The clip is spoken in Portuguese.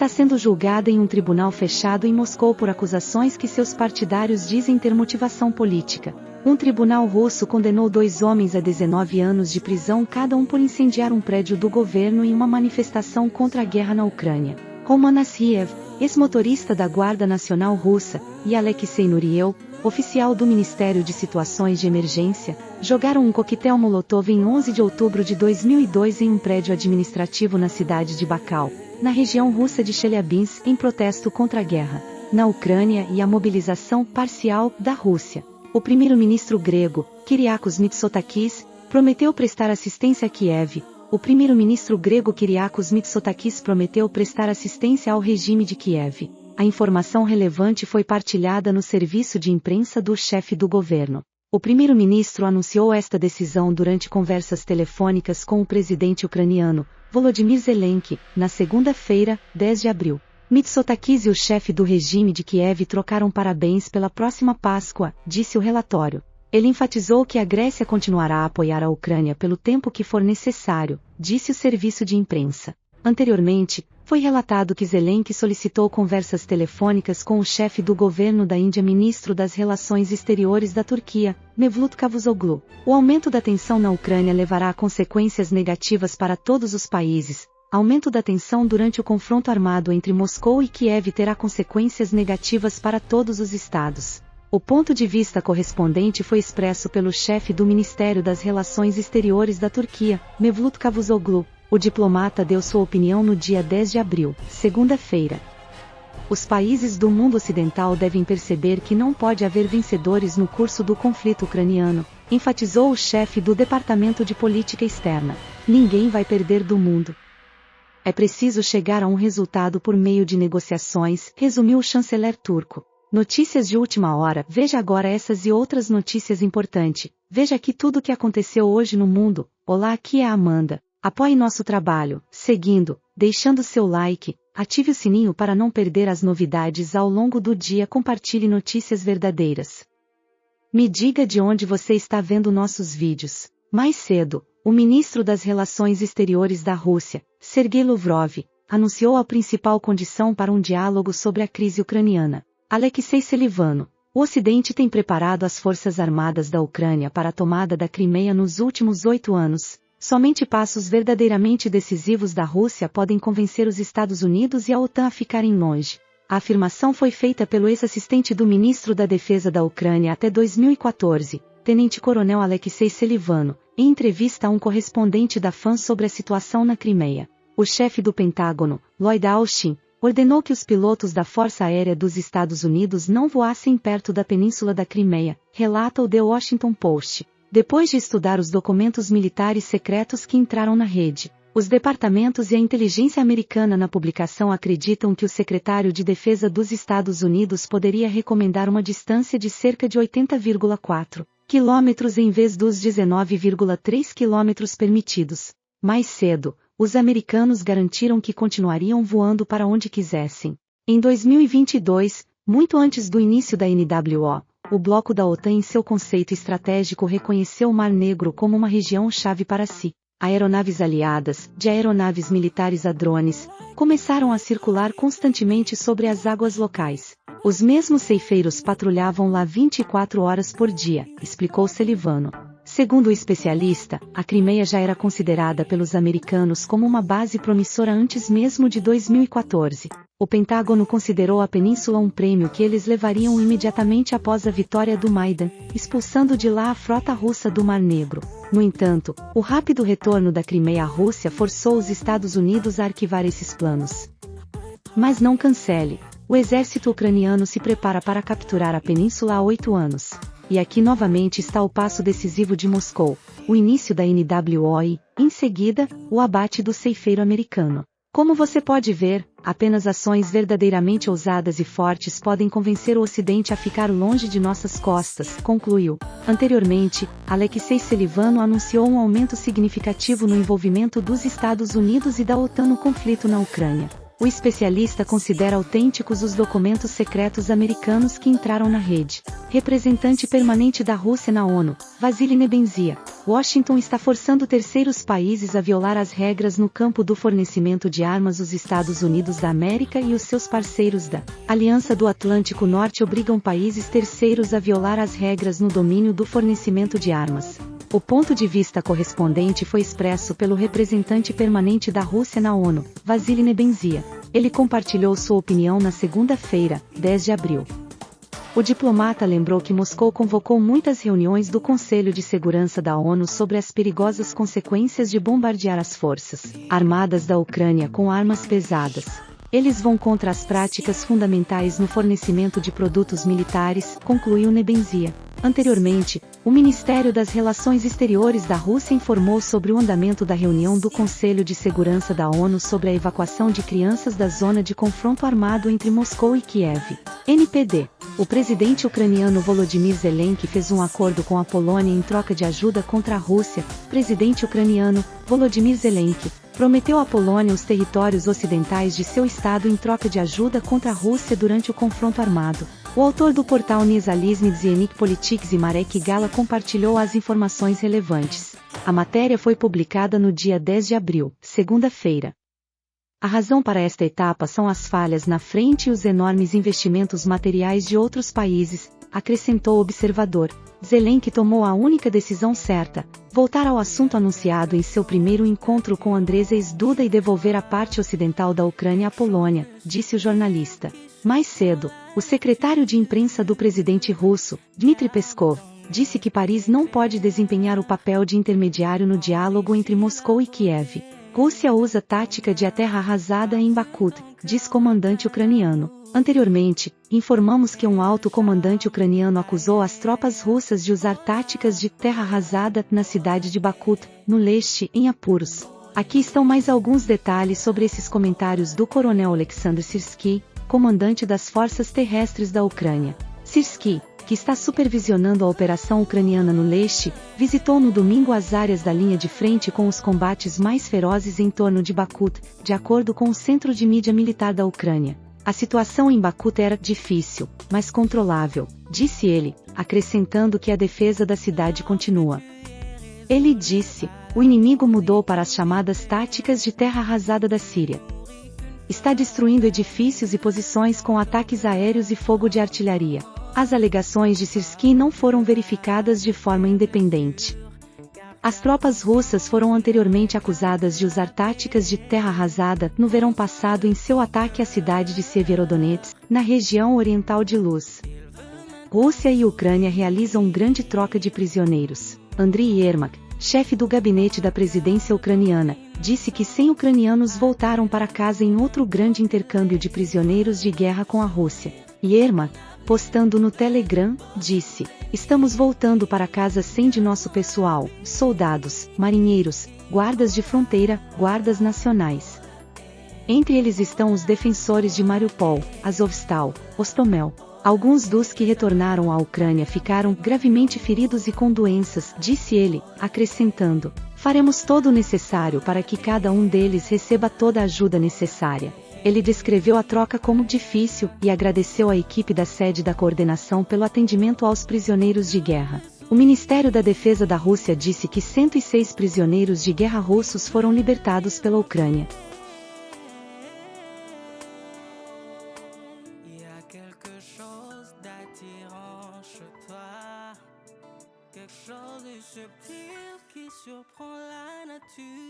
está sendo julgada em um tribunal fechado em Moscou por acusações que seus partidários dizem ter motivação política. Um tribunal russo condenou 2 homens a 19 anos de prisão cada um por incendiar um prédio do governo em uma manifestação contra a guerra na Ucrânia. Roman Asriev, ex-motorista da Guarda Nacional Russa, e Alexei Nureyev, oficial do Ministério de Situações de Emergência, jogaram um coquetel Molotov em 11 de outubro de 2002 em um prédio administrativo na cidade de Baikal, na região russa de Chelyabinsk, em protesto contra a guerra na Ucrânia e a mobilização parcial da Rússia. O primeiro-ministro grego, Kyriakos Mitsotakis, prometeu prestar assistência a Kiev. O primeiro-ministro grego Kyriakos Mitsotakis prometeu prestar assistência ao regime de Kiev. A informação relevante foi partilhada no serviço de imprensa do chefe do governo. O primeiro-ministro anunciou esta decisão durante conversas telefônicas com o presidente ucraniano, Volodymyr Zelensky, na segunda-feira, 10 de abril. Mitsotakis e o chefe do regime de Kiev trocaram parabéns pela próxima Páscoa, disse o relatório. Ele enfatizou que a Grécia continuará a apoiar a Ucrânia pelo tempo que for necessário, disse o serviço de imprensa. Anteriormente, foi relatado que Zelensky solicitou conversas telefônicas com o chefe do governo da Índia, ministro das Relações Exteriores da Turquia, Mevlut Cavusoglu. O aumento da tensão na Ucrânia levará a consequências negativas para todos os países. Aumento da tensão durante o confronto armado entre Moscou e Kiev terá consequências negativas para todos os estados. O ponto de vista correspondente foi expresso pelo chefe do Ministério das Relações Exteriores da Turquia, Mevlut Cavusoglu. O diplomata deu sua opinião no dia 10 de abril, segunda-feira. Os países do mundo ocidental devem perceber que não pode haver vencedores no curso do conflito ucraniano, enfatizou o chefe do Departamento de Política Externa. Ninguém vai perder do mundo. É preciso chegar a um resultado por meio de negociações, resumiu o chanceler turco. Notícias de última hora. Veja agora essas e outras notícias importantes. Veja aqui tudo o que aconteceu hoje no mundo. Olá, aqui é a Amanda. Apoie nosso trabalho, seguindo, deixando seu like, ative o sininho para não perder as novidades ao longo do dia, compartilhe notícias verdadeiras. Me diga de onde você está vendo nossos vídeos. Mais cedo, o ministro das Relações Exteriores da Rússia, Sergei Lavrov, anunciou a principal condição para um diálogo sobre a crise ucraniana. Alexei Selivano. O Ocidente tem preparado as forças armadas da Ucrânia para a tomada da Crimeia nos últimos 8 anos. Somente passos verdadeiramente decisivos da Rússia podem convencer os Estados Unidos e a OTAN a ficarem longe. A afirmação foi feita pelo ex-assistente do ministro da Defesa da Ucrânia até 2014, tenente-coronel Alexei Selivano, em entrevista a um correspondente da FAN sobre a situação na Crimeia. O chefe do Pentágono, Lloyd Austin, ordenou que os pilotos da Força Aérea dos Estados Unidos não voassem perto da península da Crimeia, relata o The Washington Post. Depois de estudar os documentos militares secretos que entraram na rede, os departamentos e a inteligência americana na publicação acreditam que o secretário de Defesa dos Estados Unidos poderia recomendar uma distância de cerca de 80,4 quilômetros em vez dos 19,3 quilômetros permitidos. Mais cedo, os americanos garantiram que continuariam voando para onde quisessem. Em 2022, muito antes do início da NWO, o bloco da OTAN em seu conceito estratégico reconheceu o Mar Negro como uma região-chave para si. Aeronaves aliadas, de aeronaves militares a drones, começaram a circular constantemente sobre as águas locais. Os mesmos ceifeiros patrulhavam lá 24 horas por dia, explicou Selivano. Segundo o especialista, a Crimeia já era considerada pelos americanos como uma base promissora antes mesmo de 2014. O Pentágono considerou a península um prêmio que eles levariam imediatamente após a vitória do Maidan, expulsando de lá a frota russa do Mar Negro. No entanto, o rápido retorno da Crimeia à Rússia forçou os Estados Unidos a arquivar esses planos. Mas não cancele. O exército ucraniano se prepara para capturar a península há 8 anos. E aqui novamente está o passo decisivo de Moscou, o início da NWO e, em seguida, o abate do ceifeiro americano. Como você pode ver, apenas ações verdadeiramente ousadas e fortes podem convencer o Ocidente a ficar longe de nossas costas, concluiu. Anteriormente, Alexei Selivano anunciou um aumento significativo no envolvimento dos Estados Unidos e da OTAN no conflito na Ucrânia. O especialista considera autênticos os documentos secretos americanos que entraram na rede. Representante permanente da Rússia na ONU, Vasily Nebenzia. Washington está forçando terceiros países a violar as regras no campo do fornecimento de armas. Os Estados Unidos da América e os seus parceiros da Aliança do Atlântico Norte obrigam países terceiros a violar as regras no domínio do fornecimento de armas. O ponto de vista correspondente foi expresso pelo representante permanente da Rússia na ONU, Vasily Nebenzia. Ele compartilhou sua opinião na segunda-feira, 10 de abril. O diplomata lembrou que Moscou convocou muitas reuniões do Conselho de Segurança da ONU sobre as perigosas consequências de bombardear as forças armadas da Ucrânia com armas pesadas. Eles vão contra as práticas fundamentais no fornecimento de produtos militares, concluiu Nebenzia. Anteriormente, o Ministério das Relações Exteriores da Rússia informou sobre o andamento da reunião do Conselho de Segurança da ONU sobre a evacuação de crianças da zona de confronto armado entre Moscou e Kiev. NPD. O presidente ucraniano Volodymyr Zelensky fez um acordo com a Polônia em troca de ajuda contra a Rússia. Presidente ucraniano, Volodymyr Zelensky, prometeu à Polônia os territórios ocidentais de seu estado em troca de ajuda contra a Rússia durante o confronto armado. O autor do portal Niezależny Dziennik Politics e Marek Gala compartilhou as informações relevantes. A matéria foi publicada no dia 10 de abril, segunda-feira. A razão para esta etapa são as falhas na frente e os enormes investimentos materiais de outros países, acrescentou o observador. Zelensky tomou a única decisão certa, voltar ao assunto anunciado em seu primeiro encontro com Andrzej Duda e devolver a parte ocidental da Ucrânia à Polônia, disse o jornalista. Mais cedo, o secretário de imprensa do presidente russo, Dmitry Peskov, disse que Paris não pode desempenhar o papel de intermediário no diálogo entre Moscou e Kiev. Rússia usa tática de terra arrasada em Bakhmut, diz comandante ucraniano. Anteriormente, informamos que um alto comandante ucraniano acusou as tropas russas de usar táticas de terra arrasada na cidade de Bakhmut, no leste, em apuros. Aqui estão mais alguns detalhes sobre esses comentários do coronel Alexander Syrsky, comandante das forças terrestres da Ucrânia. Syrsky, que está supervisionando a operação ucraniana no leste, visitou no domingo as áreas da linha de frente com os combates mais ferozes em torno de Bakhmut, de acordo com o Centro de Mídia Militar da Ucrânia. A situação em Bakhmut era difícil, mas controlável, disse ele, acrescentando que a defesa da cidade continua. Ele disse, o inimigo mudou para as chamadas táticas de terra arrasada da Síria. Está destruindo edifícios e posições com ataques aéreos e fogo de artilharia. As alegações de Syrsky não foram verificadas de forma independente. As tropas russas foram anteriormente acusadas de usar táticas de terra arrasada no verão passado em seu ataque à cidade de Severodonetsk, na região oriental de Luz. Rússia e Ucrânia realizam grande troca de prisioneiros. Andriy Yermak, chefe do gabinete da presidência ucraniana, disse que 100 ucranianos voltaram para casa em outro grande intercâmbio de prisioneiros de guerra com a Rússia. Yermak, postando no Telegram, disse: estamos voltando para casa 100 de nosso pessoal, soldados, marinheiros, guardas de fronteira, guardas nacionais. Entre eles estão os defensores de Mariupol, Azovstal, Hostomel. Alguns dos que retornaram à Ucrânia ficaram gravemente feridos e com doenças, disse ele, acrescentando: faremos todo o necessário para que cada um deles receba toda a ajuda necessária. Ele descreveu a troca como difícil e agradeceu à equipe da sede da coordenação pelo atendimento aos prisioneiros de guerra. O Ministério da Defesa da Rússia disse que 106 prisioneiros de guerra russos foram libertados pela Ucrânia. Quelque chose de subtil qui surprend la nature.